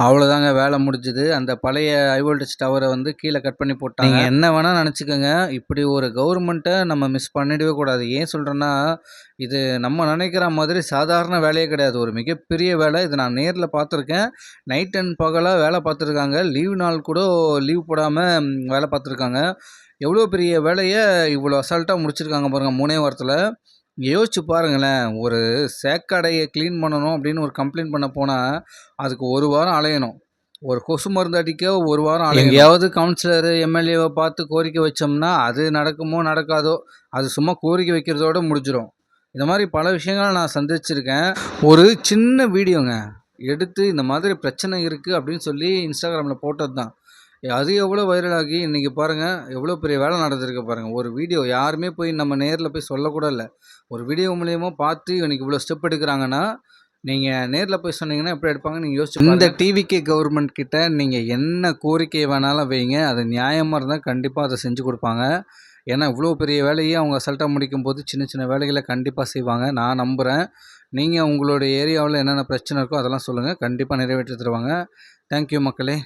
அவ்வளோதாங்க வேலை முடிஞ்சுது. அந்த பழைய ஹை வோல்டேஜ் டவர வந்து கீழ கட் பண்ணி போட்டாங்க. நீங்க என்ன வேணா நெனச்சுக்கங்க. இப்படி ஒரு கவர்மெண்ட்ட நம்ம மிஸ் பண்ணிடவே கூடாது. ஏன் சொல்றேன்னா, இது நம்ம நெனைக்கிற மாதிரி சாதாரண வேலையே கிடையாது. ஒரு மிகப்பெரிய வேலை. இத நான் நேர்ல பார்த்துருக்கேன். நைட் அண்ட் பகலா வேலை பார்த்துருக்காங்க. லீவ் நாள் கூட லீவ் போடாம வேலை பார்த்துருக்காங்க. எவ்வளோ பெரிய வேலைய இவ்வளோ அசால்ட்டா முடிச்சிருக்காங்க பாருங்க 3 வாரத்தில. யோசிச்சு பாருங்களேன். ஒரு சேக்கடைய கிளீன் பண்ணணும் அப்படின்னு ஒரு கம்ப்ளைண்ட் பண்ண போனா, அதுக்கு 1 வாரம் அலையணும். ஒரு கொசு மருந்து அடிக்க 1 வாரம் அலையணும். எங்கேயாவது கவுன்சிலரு, எம்எல்ஏவ பார்த்து கோரிக்கை வச்சோம்னா, அது நடக்குமோ, நடக்காதோ, அது சும்மா கோரிக்கை வைக்கிறதோட முடிஞ்சிரும். இந்த மாரி பல விஷயங்கள நான் சந்திச்சிருக்கேன். ஒரு சின்ன வீடியோங்க. எடுத்து இந்த மாதிரி பிரச்சனை இருக்கு அப்படின்னு சொல்லி Instagramல போட்டது தான். அது எவ்வளோ வைரல் ஆகி இன்னைக்கு பாருங்க, எவ்வளோ பெரிய வேலை நடந்திருக்கு பாருங்க. ஒரு வீடியோ யாருமே போய் நம்ம நேர்ல போய் சொல்லக்கூட இல்ல. ஒரு வீடியோ மூலியமா பார்த்து இன்னைக்கு இவ்வளோ ஸ்டெப் எடுக்குறாங்கன்னா, நீங்க நேர்ல போய் சொன்னீங்கன்னா எப்படி எடுப்பாங்கன்னு நீங்க யோசிச்சு பாருங்க. இந்த டிவிகே கவர்மெண்ட் கிட்ட நீங்க என்ன கோரிக்கை வேணாலும் வைங்க. அது நியாயமா இருந்தா கண்டிப்பா அத செஞ்சு குடுப்பாங்க. ஏன்னா, இவ்வளோ பெரிய வேலைய அவங்க அசால்ட்டா முடிக்கும்போது, சின்ன சின்ன வேலைகள கண்டிப்பா செய்வாங்க. நான் நம்புறேன். நீங்க உங்களுடைய ஏரியாவுல என்னென்ன பிரச்சனை இருக்கோ அதெல்லாம் சொல்லுங்க. கண்டிப்பா நிறைவேற்றி தருவாங்க. தேங்க் யூ மக்களே!